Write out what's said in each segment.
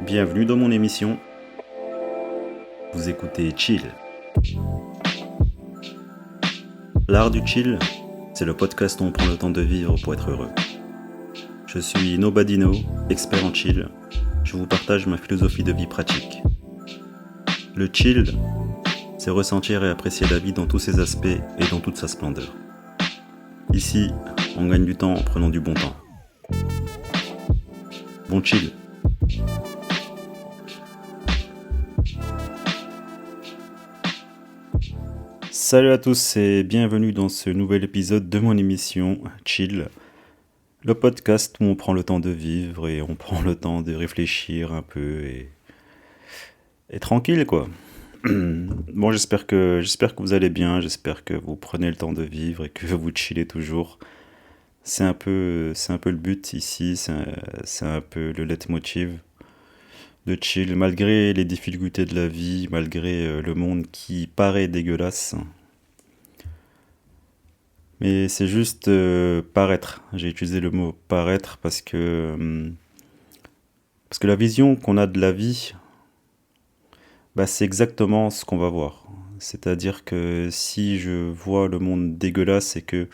Bienvenue dans mon émission. Vous écoutez Chill. L'art du chill, c'est le podcast où on prend le temps de vivre pour être heureux. Je suis Nobadino, expert en chill. Je vous partage ma philosophie de vie pratique. Le chill, c'est ressentir et apprécier la vie dans tous ses aspects et dans toute sa splendeur. Ici, on gagne du temps en prenant du bon temps. Bon chill. Salut à tous et bienvenue dans ce nouvel épisode de mon émission Chill, le podcast où on prend le temps de vivre et on prend le temps de réfléchir un peu et tranquille quoi. Bon, j'espère que vous allez bien, j'espère que vous prenez le temps de vivre et que vous chillez toujours. C'est un peu le but ici, c'est un peu le leitmotiv de chill, malgré les difficultés de la vie, malgré le monde qui paraît dégueulasse. Mais c'est juste paraître. J'ai utilisé le mot paraître parce que la vision qu'on a de la vie, bah, c'est exactement ce qu'on va voir. C'est-à-dire que si je vois le monde dégueulasse et que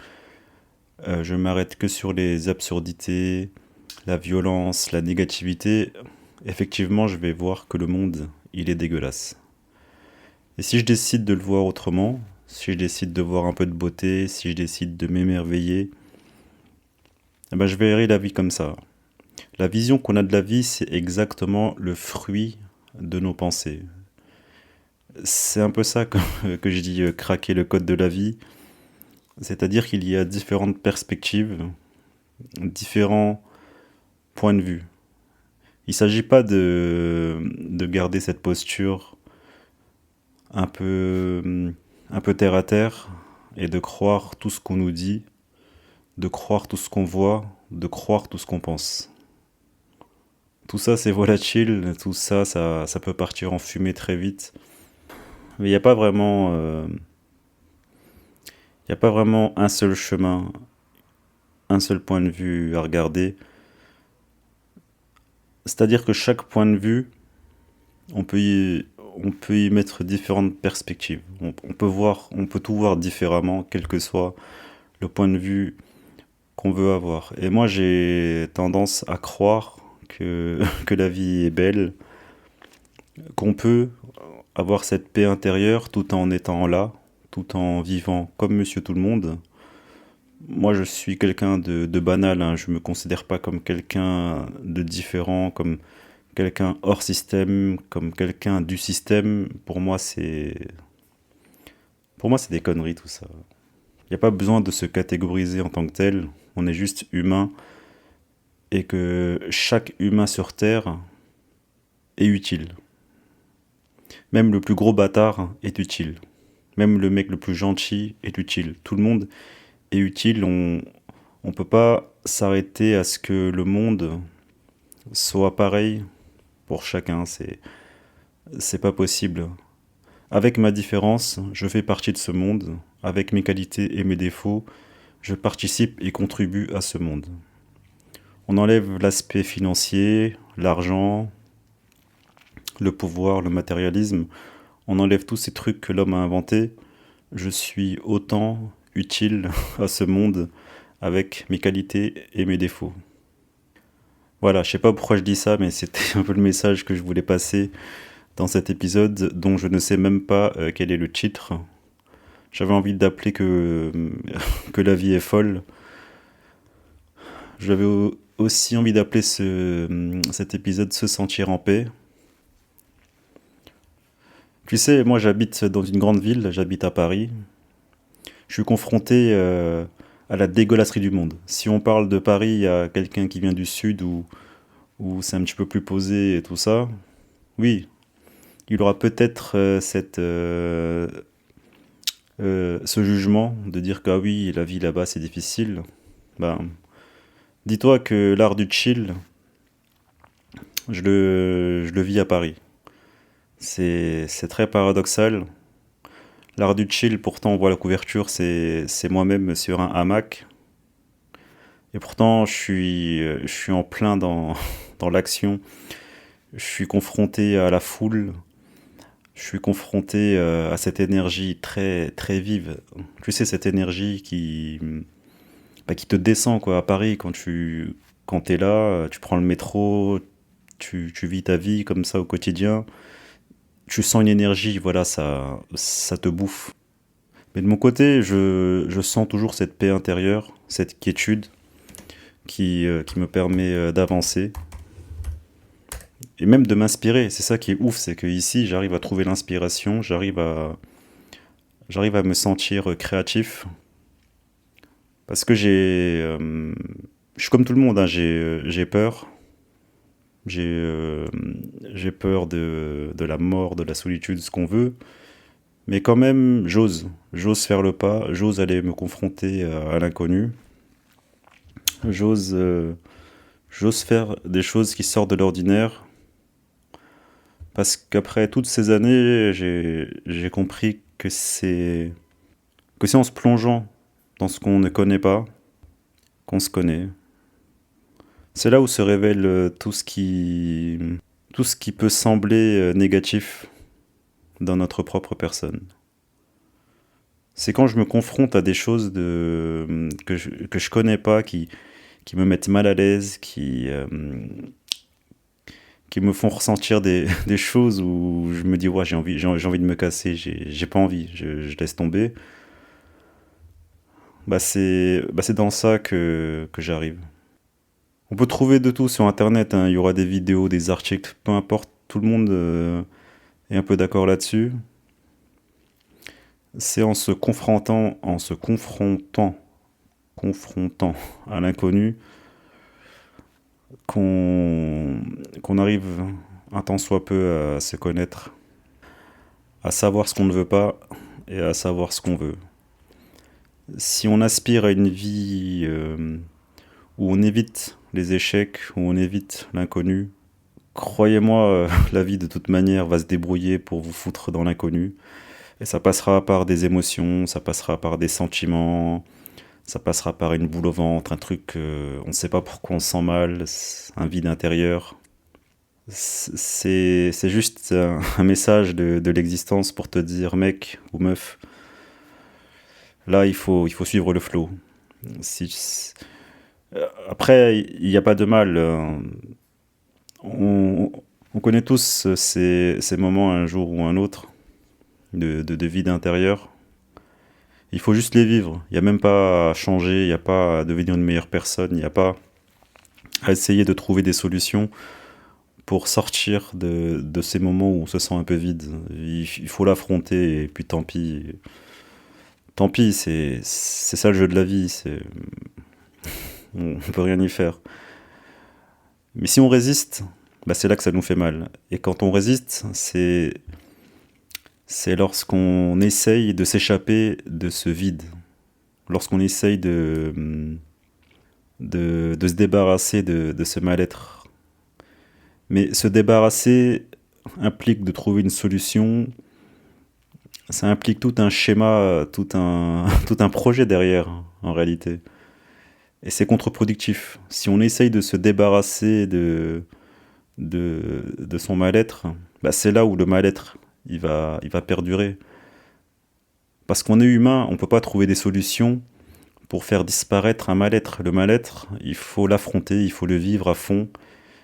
je m'arrête que sur les absurdités, la violence, la négativité, effectivement, je vais voir que le monde, il est dégueulasse. Et si je décide de le voir autrement, si je décide de voir un peu de beauté, si je décide de m'émerveiller, eh ben, je verrai la vie comme ça. La vision qu'on a de la vie, c'est exactement le fruit de nos pensées. C'est un peu ça que je dis craquer le code de la vie. C'est-à-dire qu'il y a différentes perspectives, différents points de vue. Il ne s'agit pas de garder cette posture un peu, un peu terre à terre et de croire tout ce qu'on nous dit, de croire tout ce qu'on voit, de croire tout ce qu'on pense. Tout ça, c'est volatile, tout ça, ça peut partir en fumée très vite. Mais il n'y a pas vraiment, il y a pas vraiment un seul chemin, un seul point de vue à regarder. C'est-à-dire que chaque point de vue, on peut y mettre différentes perspectives. On peut tout voir différemment, quel que soit le point de vue qu'on veut avoir. Et moi, j'ai tendance à croire que la vie est belle, qu'on peut avoir cette paix intérieure tout en étant là, tout en vivant comme Monsieur Tout le Monde. Moi, je suis quelqu'un de banal, hein. Je me considère pas comme quelqu'un de différent, comme quelqu'un hors système, comme quelqu'un du système. Pour moi, c'est des conneries tout ça. Il n'y a pas besoin de se catégoriser en tant que tel. On est juste humain et que chaque humain sur Terre est utile. Même le plus gros bâtard est utile. Même le mec le plus gentil est utile. Tout le monde est utile. On peut pas s'arrêter à ce que le monde soit pareil pour chacun. C'est pas possible. Avec ma différence, je fais partie de ce monde. Avec mes qualités et mes défauts, je participe et contribue à ce monde. On enlève l'aspect financier, l'argent, le pouvoir, le matérialisme. On enlève tous ces trucs que l'homme a inventés. Je suis autant utile à ce monde avec mes qualités et mes défauts. Voilà, je sais pas pourquoi je dis ça, mais c'était un peu le message que je voulais passer dans cet épisode dont je ne sais même pas quel est le titre. J'avais envie d'appeler que la vie est folle. J'avais aussi envie d'appeler cet épisode Se sentir en paix. Tu sais, moi j'habite dans une grande ville, j'habite à Paris. Je suis confronté à la dégueulasserie du monde. Si on parle de Paris à quelqu'un qui vient du sud où c'est un petit peu plus posé et tout ça, oui, il aura peut-être ce jugement de dire que ah oui, la vie là-bas c'est difficile. Ben, dis-toi que l'art du chill, je le vis à Paris. C'est très paradoxal. L'art du chill, pourtant on voit la couverture, c'est moi-même sur un hamac. Et pourtant je suis en plein dans, dans l'action. Je suis confronté à la foule, je suis confronté à cette énergie très, très vive. Tu sais, cette énergie qui te descend quoi, à Paris quand t'es là, tu prends le métro, tu vis ta vie comme ça au quotidien. Tu sens une énergie, voilà, ça te bouffe. Mais de mon côté, je sens toujours cette paix intérieure, cette quiétude qui me permet d'avancer et même de m'inspirer. C'est ça qui est ouf, c'est que ici, j'arrive à trouver l'inspiration, j'arrive à me sentir créatif parce que je suis comme tout le monde, hein, j'ai peur. J'ai euh, j'ai peur de la mort, de la solitude, ce qu'on veut. Mais quand même, j'ose faire le pas, j'ose aller me confronter à l'inconnu, j'ose j'ose faire des choses qui sortent de l'ordinaire, parce qu'après toutes ces années, j'ai compris que c'est en se plongeant dans ce qu'on ne connaît pas qu'on se connaît. C'est là où se révèle tout ce qui peut sembler négatif dans notre propre personne. C'est quand je me confronte à des choses que je connais pas, qui me mettent mal à l'aise, qui me font ressentir des choses où je me dis, ouais, j'ai envie de me casser, j'ai pas envie, je laisse tomber. C'est dans ça que j'arrive. On peut trouver de tout sur Internet, hein. Il y aura des vidéos, des articles, peu importe, tout le monde est un peu d'accord là-dessus. C'est en se confrontant à l'inconnu, qu'on qu'on arrive un tant soit peu à se connaître, à savoir ce qu'on ne veut pas et à savoir ce qu'on veut. Si on aspire à une vie où on évite les échecs, où on évite l'inconnu, croyez-moi, la vie de toute manière va se débrouiller pour vous foutre dans l'inconnu. Et ça passera par des émotions, ça passera par des sentiments, ça passera par une boule au ventre, un truc, on ne sait pas pourquoi on se sent mal, un vide intérieur. C'est juste un message de l'existence pour te dire, mec ou meuf, là il faut suivre le flow. Si, Après, il n'y a pas de mal. On connaît tous ces moments un jour ou un autre de vide intérieur. Il faut juste les vivre. Il n'y a même pas à changer, il n'y a pas à devenir une meilleure personne, il n'y a pas à essayer de trouver des solutions pour sortir de ces moments où on se sent un peu vide. Il faut l'affronter et puis tant pis. Tant pis, c'est ça le jeu de la vie. On peut rien y faire. Mais si on résiste, bah c'est là que ça nous fait mal. Et quand on résiste, c'est lorsqu'on essaye de s'échapper de ce vide. Lorsqu'on essaye de se débarrasser de ce mal-être. Mais se débarrasser implique de trouver une solution. Ça implique tout un schéma, tout un projet derrière, en réalité. Et c'est contre-productif. Si on essaye de se débarrasser de son mal-être, bah c'est là où le mal-être il va perdurer. Parce qu'on est humain, on ne peut pas trouver des solutions pour faire disparaître un mal-être. Le mal-être, il faut l'affronter, il faut le vivre à fond.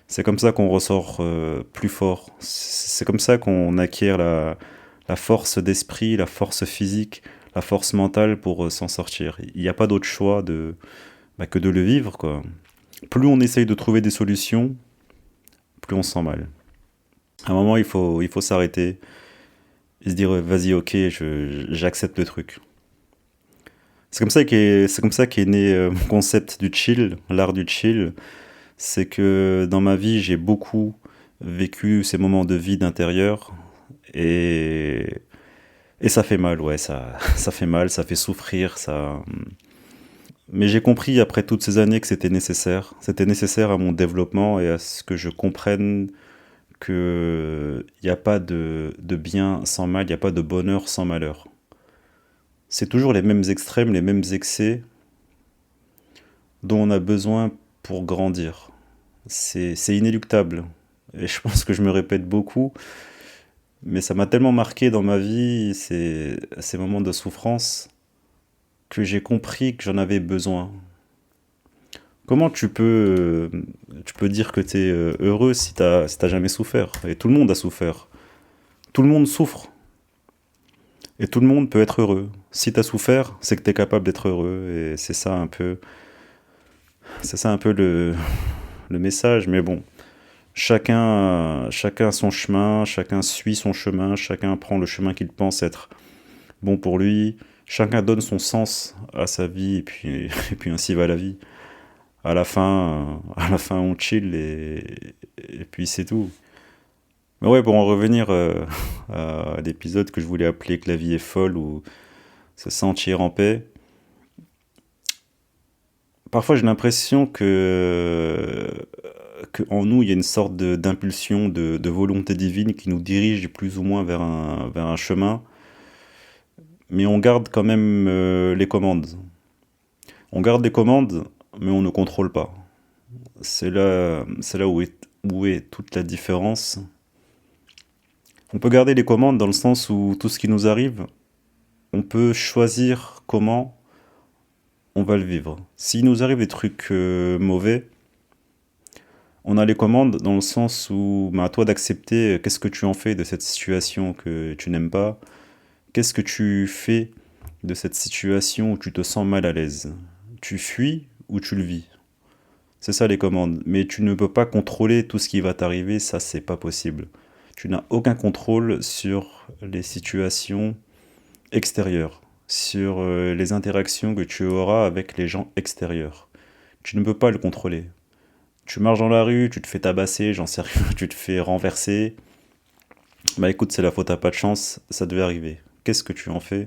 C'est comme ça qu'on ressort plus fort. C'est comme ça qu'on acquiert la force d'esprit, la force physique, la force mentale pour s'en sortir. Il n'y a pas d'autre choix que de le vivre, quoi. Plus on essaye de trouver des solutions, plus on se sent mal. À un moment, il faut s'arrêter et se dire vas-y, ok, j'accepte le truc. C'est comme ça qu'est né mon concept du chill, l'art du chill. C'est que dans ma vie, j'ai beaucoup vécu ces moments de vide intérieur et, et ça fait mal, ouais, ça fait mal, ça fait souffrir, ça. Mais j'ai compris après toutes ces années que c'était nécessaire. C'était nécessaire à mon développement et à ce que je comprenne que il n'y a pas de bien sans mal, il n'y a pas de bonheur sans malheur. C'est toujours les mêmes extrêmes, les mêmes excès dont on a besoin pour grandir. C'est inéluctable. et je pense que je me répète beaucoup, mais ça m'a tellement marqué dans ma vie, ces moments de souffrance, que j'ai compris que j'en avais besoin. Comment tu peux dire que tu es heureux si t'as jamais souffert? Et tout le monde a souffert. Tout le monde souffre. Et tout le monde peut être heureux. Si t'as souffert, c'est que t'es capable d'être heureux. Et c'est ça un peu le message. Mais bon, chacun a son chemin, chacun suit son chemin, chacun prend le chemin qu'il pense être bon pour lui. Chacun donne son sens à sa vie et puis ainsi va la vie. À la fin, on chill et puis c'est tout. Mais ouais, pour en revenir à l'épisode que je voulais appeler que la vie est folle ou se sentir en paix, parfois j'ai l'impression que en nous il y a une sorte d'impulsion, de volonté divine qui nous dirige plus ou moins vers un chemin, mais on garde quand même les commandes. On garde les commandes, mais on ne contrôle pas. C'est là où est toute la différence. On peut garder les commandes dans le sens où tout ce qui nous arrive, on peut choisir comment on va le vivre. S'il nous arrive des trucs mauvais, on a les commandes dans le sens où à toi d'accepter qu'est-ce que tu en fais de cette situation que tu n'aimes pas, qu'est-ce que tu fais de cette situation où tu te sens mal à l'aise. Tu fuis ou tu le vis. C'est ça les commandes. Mais tu ne peux pas contrôler tout ce qui va t'arriver, ça c'est pas possible. Tu n'as aucun contrôle sur les situations extérieures, sur les interactions que tu auras avec les gens extérieurs. Tu ne peux pas le contrôler. Tu marches dans la rue, tu te fais tabasser, j'en sais rien, tu te fais renverser. Bah écoute, c'est la faute à pas de chance, ça devait arriver. Qu'est-ce que tu en fais?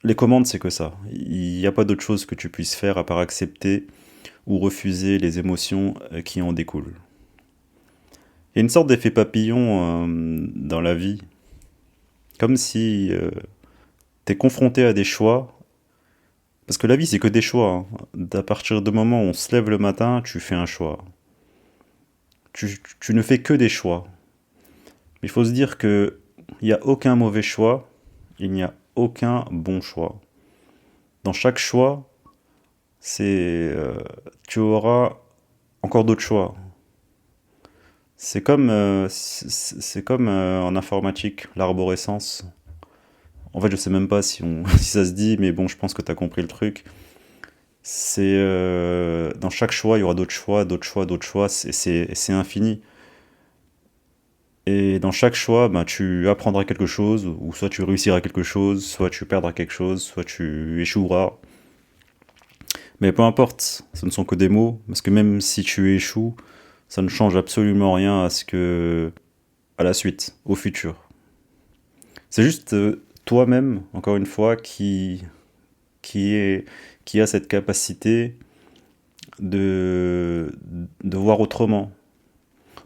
Les commandes, c'est que ça. Il n'y a pas d'autre chose que tu puisses faire à part accepter ou refuser les émotions qui en découlent. Il y a une sorte d'effet papillon dans la vie, comme si t'es confronté à des choix, parce que la vie c'est que des choix. Hein. À partir du moment où on se lève le matin, tu fais un choix. Tu ne fais que des choix. Mais il faut se dire que il n'y a aucun mauvais choix, il n'y a aucun bon choix. Dans chaque choix, tu auras encore d'autres choix. C'est comme en informatique, l'arborescence. En fait, je sais même pas si ça se dit, mais bon, je pense que tu as compris le truc. Dans chaque choix, il y aura d'autres choix, d'autres choix, d'autres choix. C'est infini. Et dans chaque choix, ben, tu apprendras quelque chose, ou soit tu réussiras quelque chose, soit tu perdras quelque chose, soit tu échoueras. Mais peu importe, ce ne sont que des mots, parce que même si tu échoues, ça ne change absolument rien à la suite, au futur. C'est juste toi-même, encore une fois, qui, est, qui a cette capacité de, de voir autrement,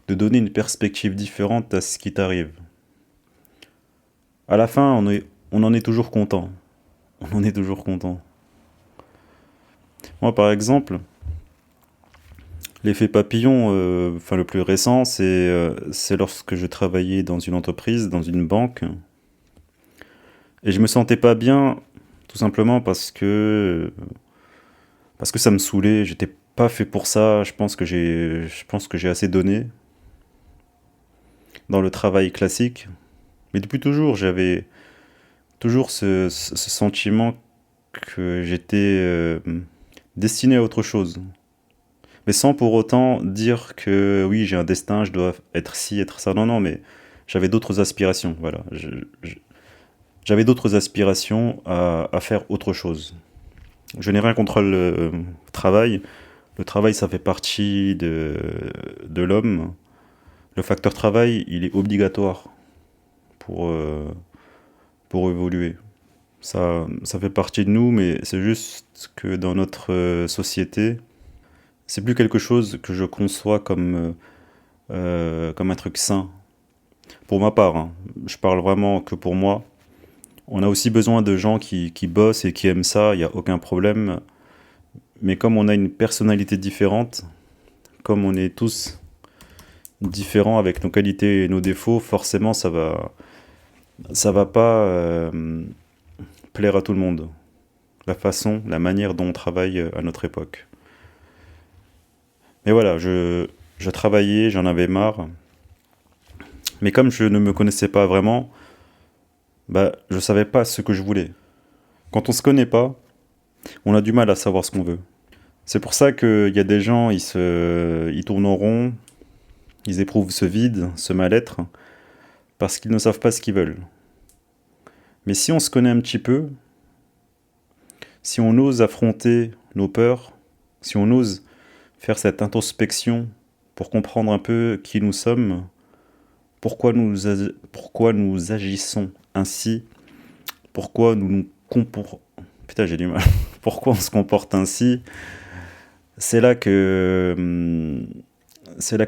de donner une perspective différente à ce qui t'arrive. À la fin, on en est toujours content. On en est toujours content. Moi, par exemple, l'effet papillon, enfin le plus récent, c'est lorsque je travaillais dans une entreprise, dans une banque, et je me sentais pas bien, tout simplement parce que ça me saoulait. J'étais pas fait pour ça. Je pense que j'ai assez donné dans le travail classique. Mais depuis toujours, j'avais toujours ce sentiment que j'étais destiné à autre chose. Mais sans pour autant dire que oui, j'ai un destin, je dois être ci, être ça. Non, non, mais j'avais d'autres aspirations. Voilà. J'avais d'autres aspirations à faire autre chose. Je n'ai rien contre le travail. Le travail, ça fait partie de l'homme. Le facteur travail, il est obligatoire pour, euh, pour évoluer. Ça fait partie de nous, mais c'est juste que dans notre société, c'est plus quelque chose que je conçois comme un truc sain. Pour ma part, hein. Je parle vraiment que pour moi. On a aussi besoin de gens qui bossent et qui aiment ça, il n'y a aucun problème. Mais comme on a une personnalité différente, comme on est tous différents avec nos qualités et nos défauts, forcément ça va pas plaire à tout le monde. La façon, la manière dont on travaille à notre époque. Mais voilà, je travaillais, j'en avais marre. Mais comme je ne me connaissais pas vraiment, bah, je savais pas ce que je voulais. Quand on se connaît pas, on a du mal à savoir ce qu'on veut. C'est pour ça qu'il y a des gens, ils tournent en rond, ils éprouvent ce vide, ce mal-être, parce qu'ils ne savent pas ce qu'ils veulent. Mais si on se connaît un petit peu, si on ose affronter nos peurs, si on ose faire cette introspection pour comprendre un peu qui nous sommes, pourquoi nous agissons ainsi, pourquoi nous nous comportons... Putain, j'ai du mal. Pourquoi on se comporte ainsi, c'est là que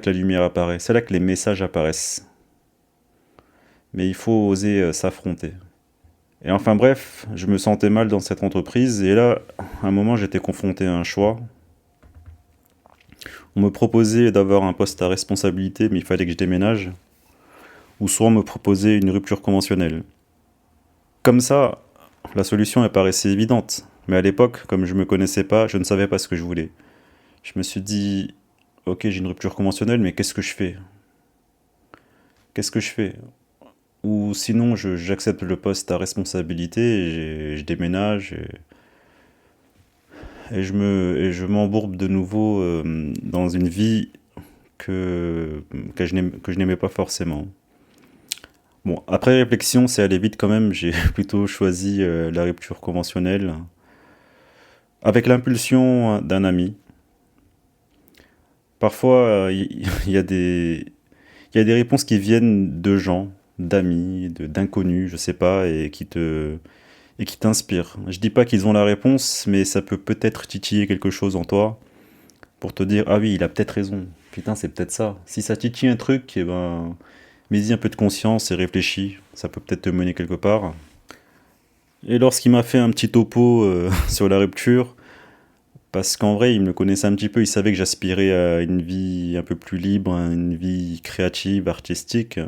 la lumière apparaît, c'est là que les messages apparaissent. Mais il faut oser s'affronter. Et enfin bref, je me sentais mal dans cette entreprise, et là, à un moment, j'étais confronté à un choix. On me proposait d'avoir un poste à responsabilité, mais il fallait que je déménage, ou soit on me proposait une rupture conventionnelle. Comme ça, la solution elle paraissait évidente, mais à l'époque, comme je me connaissais pas, je ne savais pas ce que je voulais. Je me suis dit, ok, j'ai une rupture conventionnelle, mais qu'est-ce que je fais? Qu'est-ce que je fais? Ou sinon, j'accepte le poste à responsabilité, et je déménage, et je m'embourbe de nouveau dans une vie que je n'aimais pas forcément. Bon, après réflexion, c'est allé vite quand même, j'ai plutôt choisi la rupture conventionnelle, avec l'impulsion d'un ami. Parfois, il y a des réponses qui viennent de gens, d'amis, d'inconnus, je sais pas, et qui t'inspirent. Je dis pas qu'ils ont la réponse, mais ça peut peut-être titiller quelque chose en toi pour te dire, ah oui, il a peut-être raison. Putain, c'est peut-être ça. Si ça titille un truc, eh ben, mets-y un peu de conscience et réfléchis. Ça peut peut-être te mener quelque part. Et lorsqu'il m'a fait un petit topo sur la rupture, parce qu'en vrai, il me connaissait un petit peu, il savait que j'aspirais à une vie un peu plus libre, à une vie créative, artistique.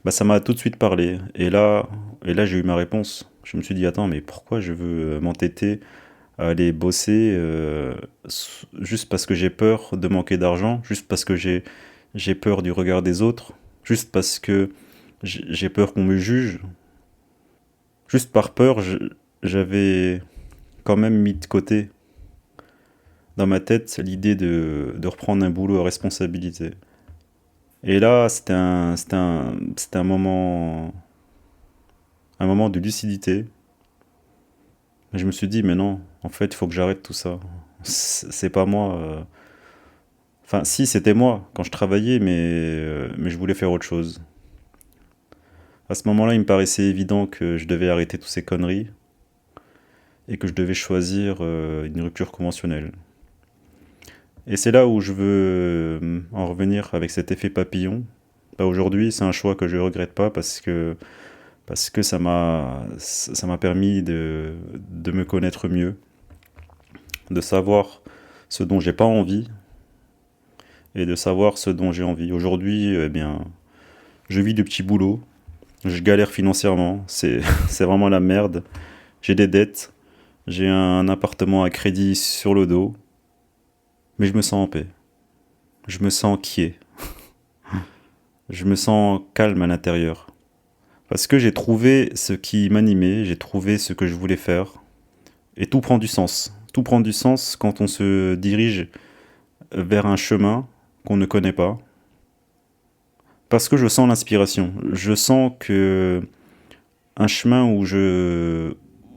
Bah, ça m'a tout de suite parlé. Et là, j'ai eu ma réponse. Je me suis dit, attends, mais pourquoi je veux m'entêter à aller bosser juste parce que j'ai peur de manquer d'argent, juste parce que j'ai peur du regard des autres, juste parce que j'ai peur qu'on me juge. Juste par peur, j'avais quand même mis de côté dans ma tête l'idée de reprendre un boulot à responsabilité. Et là, c'était un moment de lucidité. Je me suis dit, mais non, en fait, il faut que j'arrête tout ça. C'est pas moi. Enfin, si, c'était moi quand je travaillais, mais je voulais faire autre chose. À ce moment-là, il me paraissait évident que je devais arrêter toutes ces conneries et que je devais choisir une rupture conventionnelle. Et c'est là où je veux en revenir avec cet effet papillon. Bah, aujourd'hui, c'est un choix que je ne regrette pas parce que ça m'a permis de me connaître mieux, de savoir ce dont j'ai pas envie et de savoir ce dont j'ai envie. Aujourd'hui, eh bien, je vis de petits boulots, je galère financièrement, c'est vraiment la merde. J'ai des dettes, j'ai un appartement à crédit sur le dos, mais je me sens en paix. Je me sens quiet. Je me sens calme à l'intérieur. Parce que j'ai trouvé ce qui m'animait, j'ai trouvé ce que je voulais faire. Et tout prend du sens. Tout prend du sens quand on se dirige vers un chemin qu'on ne connaît pas. Parce que je sens l'inspiration. Je sens que un chemin où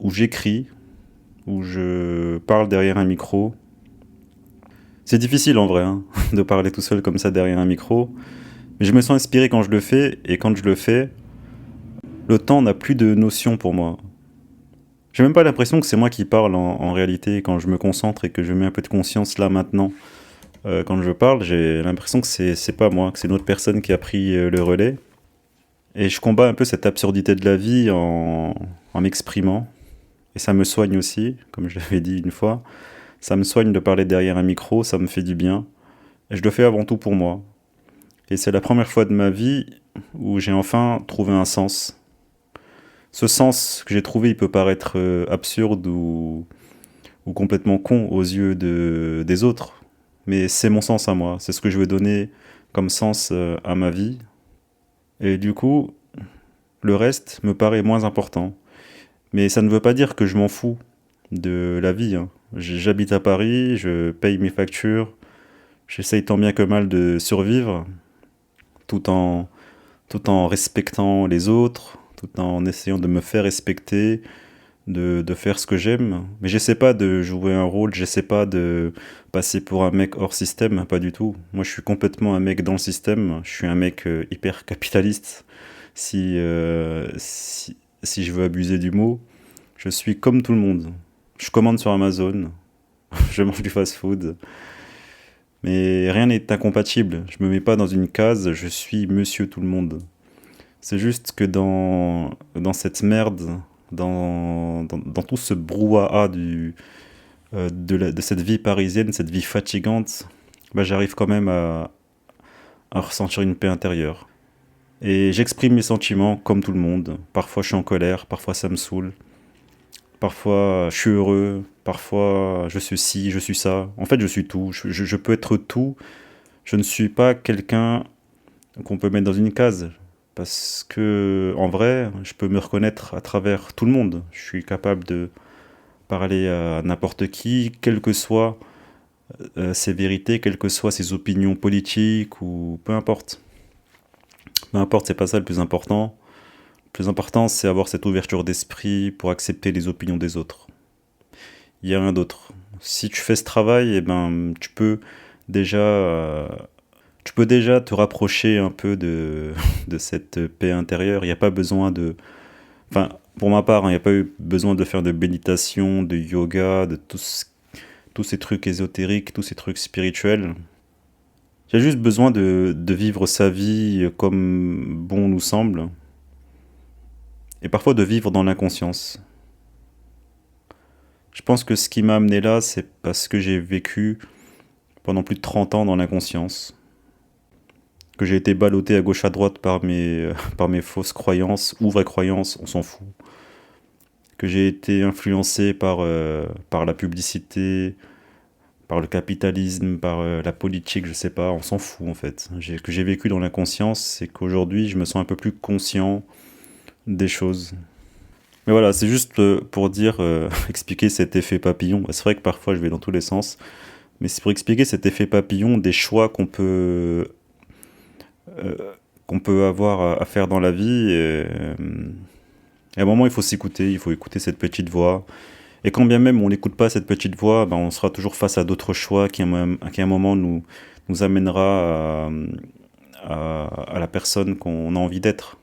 j'écris, où je parle derrière un micro. C'est difficile en vrai, hein, de parler tout seul comme ça derrière un micro. Mais je me sens inspiré quand je le fais, et quand je le fais, le temps n'a plus de notion pour moi. J'ai même pas l'impression que c'est moi qui parle en réalité quand je me concentre et que je mets un peu de conscience là maintenant. Quand je parle, j'ai l'impression que c'est pas moi, que c'est une autre personne qui a pris le relais. Et je combats un peu cette absurdité de la vie en m'exprimant. Et ça me soigne aussi, comme je l'avais dit une fois. Ça me soigne de parler derrière un micro, ça me fait du bien. Et je le fais avant tout pour moi. Et c'est la première fois de ma vie où j'ai enfin trouvé un sens. Ce sens que j'ai trouvé, il peut paraître absurde ou complètement con aux yeux des autres. Mais c'est mon sens à moi. C'est ce que je veux donner comme sens à ma vie. Et du coup, le reste me paraît moins important. Mais ça ne veut pas dire que je m'en fous de la vie, hein. J'habite à Paris, je paye mes factures, j'essaye tant bien que mal de survivre, tout en, tout en respectant les autres, tout en essayant de me faire respecter, de faire ce que j'aime. Mais j'essaie pas de jouer un rôle, j'essaie pas de passer pour un mec hors système, pas du tout. Moi, je suis complètement un mec dans le système, je suis un mec hyper capitaliste, si je veux abuser du mot. Je suis comme tout le monde. Je commande sur Amazon, je mange du fast-food, mais rien n'est incompatible. Je me mets pas dans une case, je suis monsieur tout le monde. C'est juste que dans cette merde, dans tout ce brouhaha de cette vie parisienne, cette vie fatigante, bah, j'arrive quand même à ressentir une paix intérieure. Et j'exprime mes sentiments comme tout le monde. Parfois je suis en colère, parfois ça me saoule. Parfois, je suis heureux. Parfois, je suis ci, je suis ça. En fait, je suis tout. Je peux être tout. Je ne suis pas quelqu'un qu'on peut mettre dans une case. Parce que, en vrai, je peux me reconnaître à travers tout le monde. Je suis capable de parler à n'importe qui, quelles que soient ses vérités, quelles que soient ses opinions politiques ou peu importe. Peu importe, c'est pas ça le plus important. Le plus important, c'est avoir cette ouverture d'esprit pour accepter les opinions des autres. Il n'y a rien d'autre. Si tu fais ce travail, eh ben, déjà, euh, tu peux déjà te rapprocher un peu de cette paix intérieure. Il n'y a pas besoin de... Enfin, pour ma part, hein, il n'y a pas eu besoin de faire de méditation, de yoga, tous ces trucs ésotériques, tous ces trucs spirituels. Il y a juste besoin de vivre sa vie comme bon nous semble. Et parfois de vivre dans l'inconscience. Je pense que ce qui m'a amené là, c'est parce que j'ai vécu pendant plus de 30 ans dans l'inconscience, que j'ai été ballotté à gauche à droite par mes fausses croyances ou vraies croyances, on s'en fout, que j'ai été influencé par la publicité, par le capitalisme, par la politique, je sais pas, on s'en fout en fait. Que j'ai vécu dans l'inconscience, c'est qu'aujourd'hui je me sens un peu plus conscient des choses. Mais voilà, c'est juste pour dire, expliquer cet effet papillon. C'est vrai que parfois je vais dans tous les sens, mais c'est pour expliquer cet effet papillon des choix euh, qu'on peut avoir à faire dans la vie. Et à un moment, il faut s'écouter, il faut écouter cette petite voix. Et quand bien même on n'écoute pas cette petite voix, ben, on sera toujours face à d'autres choix qui à un moment nous amènera à la personne qu'on a envie d'être.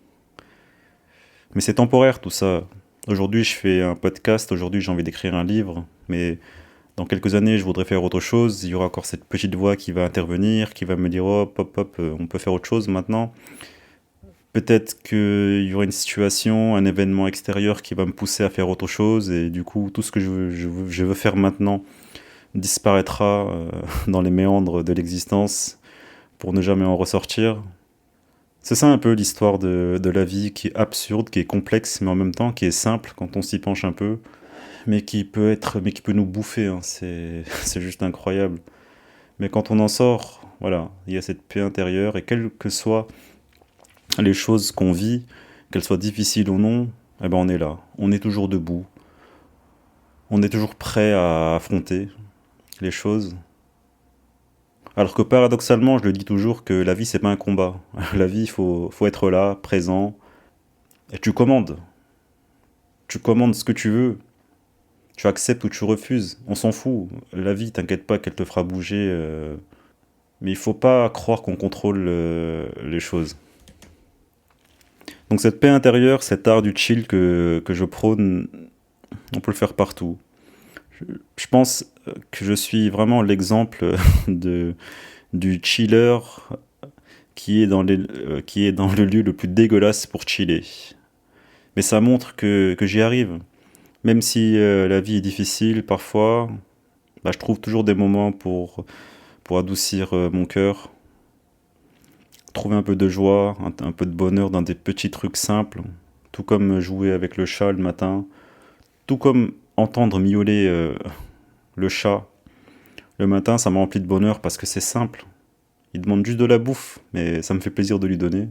Mais c'est temporaire tout ça. Aujourd'hui, je fais un podcast, aujourd'hui, j'ai envie d'écrire un livre, mais dans quelques années, je voudrais faire autre chose. Il y aura encore cette petite voix qui va intervenir, qui va me dire hop, hop, hop, on peut faire autre chose maintenant. Peut-être qu'il y aura une situation, un événement extérieur qui va me pousser à faire autre chose, et du coup, tout ce que je veux faire maintenant disparaîtra dans les méandres de l'existence pour ne jamais en ressortir. C'est ça un peu l'histoire de la vie qui est absurde, qui est complexe, mais en même temps qui est simple quand on s'y penche un peu, mais qui peut nous bouffer, hein. C'est juste incroyable. Mais quand on en sort, voilà, il y a cette paix intérieure, et quelles que soient les choses qu'on vit, qu'elles soient difficiles ou non, eh ben on est là, on est toujours debout, on est toujours prêt à affronter les choses. Alors que paradoxalement, je le dis toujours que la vie c'est pas un combat. La vie, faut être là, présent, et tu commandes ce que tu veux, tu acceptes ou tu refuses, on s'en fout. La vie, t'inquiète pas qu'elle te fera bouger, mais il faut pas croire qu'on contrôle les choses. Donc cette paix intérieure, cet art du chill que je prône, on peut le faire partout. Je pense que je suis vraiment l'exemple de, du chiller qui est dans le lieu le plus dégueulasse pour chiller. Mais ça montre que j'y arrive. Même si la vie est difficile parfois, bah, je trouve toujours des moments pour adoucir mon cœur. trouver un peu de joie, un peu de bonheur dans des petits trucs simples, tout comme jouer avec le chat le matin, tout comme entendre miauler le chat le matin, ça me remplit de bonheur parce que c'est simple. Il demande juste de la bouffe, mais ça me fait plaisir de lui donner.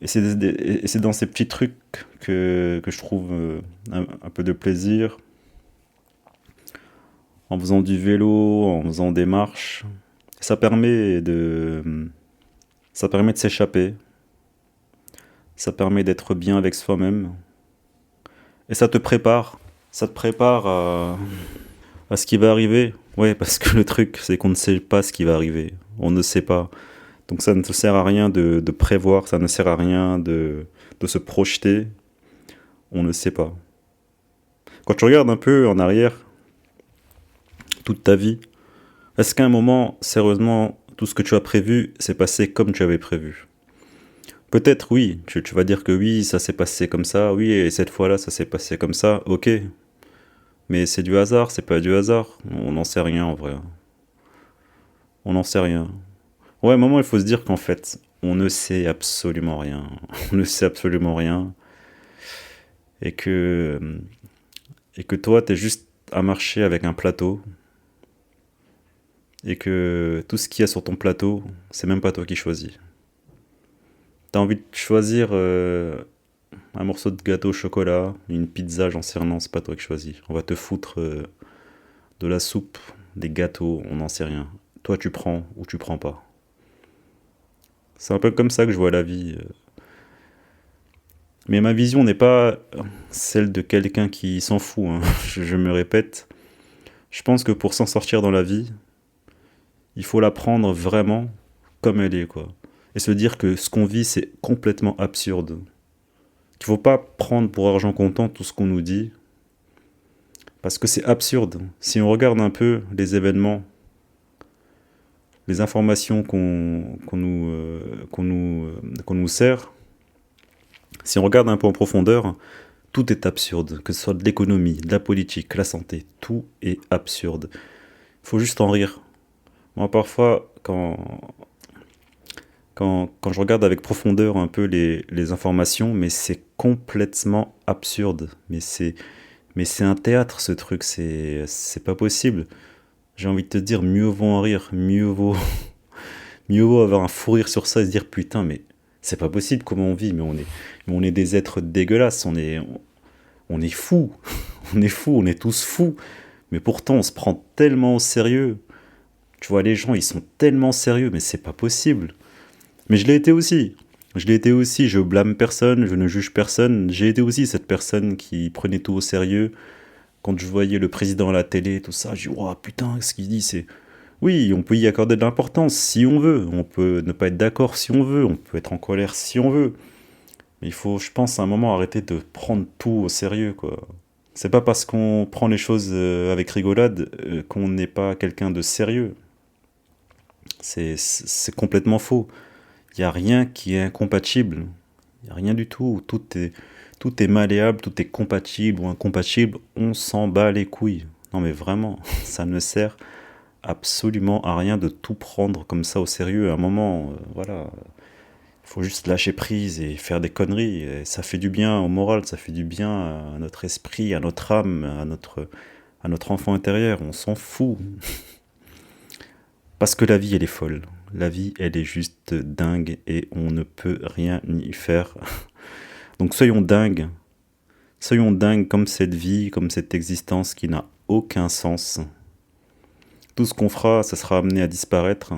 Et c'est dans ces petits trucs que je trouve un peu de plaisir, en faisant du vélo, en faisant des marches. Ça permet de, ça permet de s'échapper, ça permet d'être bien avec soi-même, et ça te prépare à ce qui va arriver. Ouais, parce que le truc, c'est qu'on ne sait pas ce qui va arriver. On ne sait pas. Donc ça ne te sert à rien de prévoir, ça ne sert à rien de se projeter. On ne sait pas. Quand tu regardes un peu en arrière, toute ta vie, est-ce qu'à un moment, sérieusement, tout ce que tu as prévu s'est passé comme tu avais prévu? Peut-être oui, tu vas dire que oui, ça s'est passé comme ça, oui, et cette fois-là, ça s'est passé comme ça, ok. Mais c'est du hasard, c'est pas du hasard. On n'en sait rien en vrai. On n'en sait rien. Ouais, à un moment, il faut se dire qu'en fait, on ne sait absolument rien. On ne sait absolument rien. Et que, et que toi, t'es juste à marcher avec un plateau. Et que tout ce qu'il y a sur ton plateau, c'est même pas toi qui choisis. T'as envie de choisir un morceau de gâteau au chocolat, une pizza, j'en sais rien, c'est pas toi qui choisis. On va te foutre de la soupe, des gâteaux, on n'en sait rien. Toi, tu prends ou tu prends pas. C'est un peu comme ça que je vois la vie. Mais ma vision n'est pas celle de quelqu'un qui s'en fout, hein. Je me répète. Je pense que pour s'en sortir dans la vie, il faut la prendre vraiment comme elle est, quoi. Et se dire que ce qu'on vit, c'est complètement absurde. Qu'il faut pas prendre pour argent comptant tout ce qu'on nous dit, parce que c'est absurde. Si on regarde un peu les événements, les informations qu'on nous sert, si on regarde un peu en profondeur, tout est absurde, que ce soit de l'économie, de la politique, la santé, tout est absurde. Il faut juste en rire. Moi, parfois, quand je regarde avec profondeur un peu les informations, mais c'est complètement absurde. Mais c'est un théâtre, ce truc, c'est pas possible. J'ai envie de te dire, mieux vaut en rire, mieux vaut avoir un fou rire sur ça et se dire, putain, mais c'est pas possible comment on vit, mais on est des êtres dégueulasses, on est fous, on est fous, on est tous fous. Mais pourtant, on se prend tellement au sérieux. Tu vois, les gens, ils sont tellement sérieux, mais c'est pas possible. Mais je l'ai été aussi. Je l'ai été aussi, je blâme personne, je ne juge personne. J'ai été aussi cette personne qui prenait tout au sérieux. Quand je voyais le président à la télé, tout ça, je dis, oh putain, ce qu'il dit, c'est... Oui, on peut y accorder de l'importance si on veut. On peut ne pas être d'accord si on veut. On peut être en colère si on veut. Mais il faut, je pense, à un moment arrêter de prendre tout au sérieux, quoi. C'est pas parce qu'on prend les choses avec rigolade qu'on n'est pas quelqu'un de sérieux. C'est complètement faux. Il n'y a rien qui est incompatible. Il n'y a rien du tout. Tout est malléable, tout est compatible ou incompatible. On s'en bat les couilles. Non mais vraiment, ça ne sert absolument à rien de tout prendre comme ça au sérieux. À un moment, voilà, il faut juste lâcher prise et faire des conneries. Et ça fait du bien au moral, ça fait du bien à notre esprit, à notre âme, à notre enfant intérieur. On s'en fout. Parce que la vie, elle est folle. La vie, elle est juste dingue et on ne peut rien y faire. Donc soyons dingues. Soyons dingues comme cette vie, comme cette existence qui n'a aucun sens. Tout ce qu'on fera, ça sera amené à disparaître.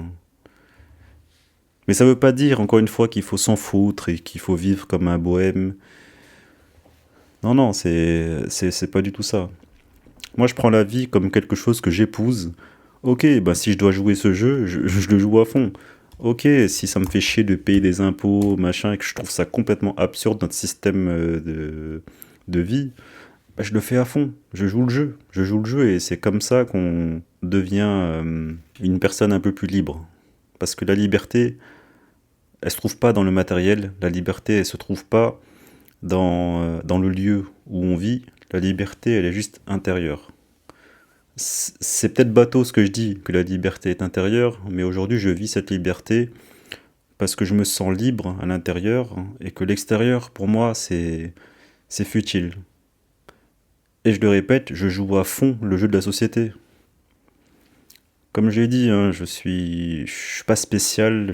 Mais ça veut pas dire, encore une fois, qu'il faut s'en foutre et qu'il faut vivre comme un bohème. Non, non, c'est pas du tout ça. Moi, je prends la vie comme quelque chose que j'épouse. Ok, bah si je dois jouer ce jeu, je le joue à fond. Ok, si ça me fait chier de payer des impôts, machin, et que je trouve ça complètement absurde, notre système de vie, bah, je le fais à fond. Je joue le jeu. Je joue le jeu et c'est comme ça qu'on devient une personne un peu plus libre. Parce que la liberté, elle se trouve pas dans le matériel. La liberté, elle se trouve pas dans le lieu où on vit. La liberté, elle est juste intérieure. C'est peut-être bateau ce que je dis, que la liberté est intérieure, mais aujourd'hui je vis cette liberté parce que je me sens libre à l'intérieur et que l'extérieur, pour moi, c'est futile. Et je le répète, je joue à fond le jeu de la société. Comme j'ai dit, hein, je suis pas spécial.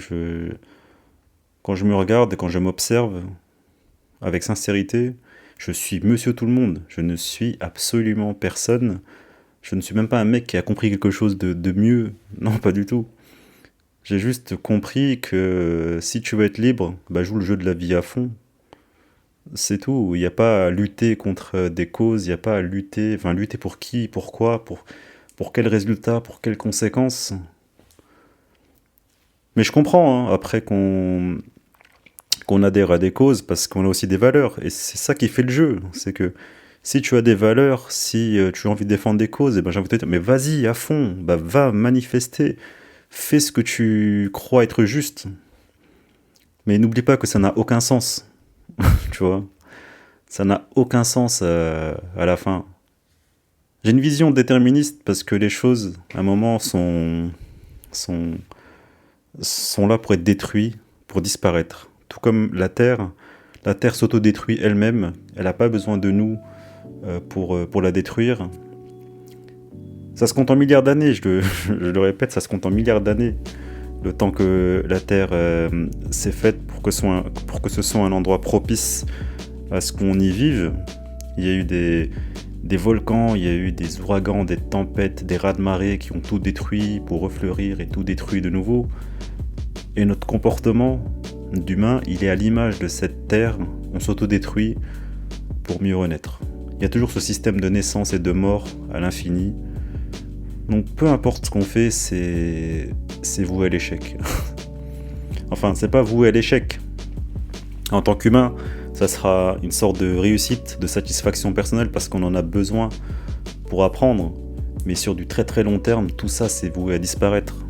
Quand je me regarde et quand je m'observe avec sincérité, je suis monsieur tout le monde. Je ne suis absolument personne. Je ne suis même pas un mec qui a compris quelque chose de mieux. Non, pas du tout. J'ai juste compris que si tu veux être libre, bah joue le jeu de la vie à fond. C'est tout. Il n'y a pas à lutter contre des causes, il n'y a pas à lutter. Enfin, lutter pour qui, pourquoi, pour quel résultat, pour quelles conséquences. Mais je comprends, hein, après qu'on adhère à des causes, parce qu'on a aussi des valeurs. Et c'est ça qui fait le jeu. C'est que si tu as des valeurs, si tu as envie de défendre des causes, et ben j'ai envie de te dire, mais vas-y à fond, bah, va manifester, fais ce que tu crois être juste. Mais n'oublie pas que ça n'a aucun sens, tu vois. Ça n'a aucun sens à la fin. J'ai une vision déterministe parce que les choses, à un moment, sont, sont là pour être détruites, pour disparaître. Tout comme la Terre s'autodétruit elle-même, elle n'a pas besoin de nous pour la détruire. Ça se compte en milliards d'années, je le répète, ça se compte en milliards d'années. Le temps que la Terre s'est faite pour que ce soit un endroit propice à ce qu'on y vive. Il y a eu des volcans, il y a eu des ouragans, des tempêtes, des raz-de-marée qui ont tout détruit pour refleurir et tout détruit de nouveau. Et notre comportement d'humain, il est à l'image de cette terre, on s'autodétruit pour mieux renaître. Il y a toujours ce système de naissance et de mort à l'infini. Donc peu importe ce qu'on fait, c'est voué à l'échec. Enfin, c'est pas voué à l'échec. En tant qu'humain, ça sera une sorte de réussite, de satisfaction personnelle parce qu'on en a besoin pour apprendre. Mais sur du très très long terme, tout ça c'est voué à disparaître.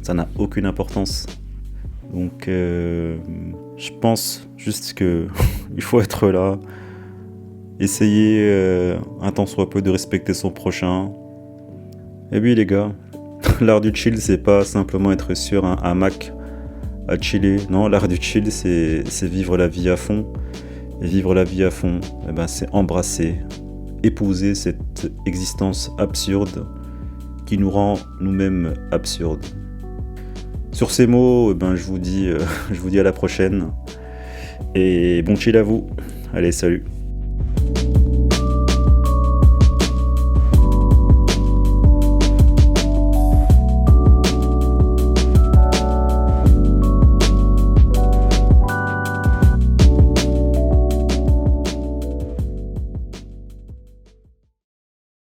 Ça n'a aucune importance. Donc je pense juste que il faut être là, essayer un tant soit peu de respecter son prochain. Et oui les gars, l'art du chill c'est pas simplement être sur un hamac à chiller. Non, l'art du chill c'est vivre la vie à fond. Et vivre la vie à fond, eh ben, c'est embrasser, épouser cette existence absurde qui nous rend nous-mêmes absurdes. Sur ces mots, eh ben, je vous dis à la prochaine. Et bon chill à vous. Allez, salut.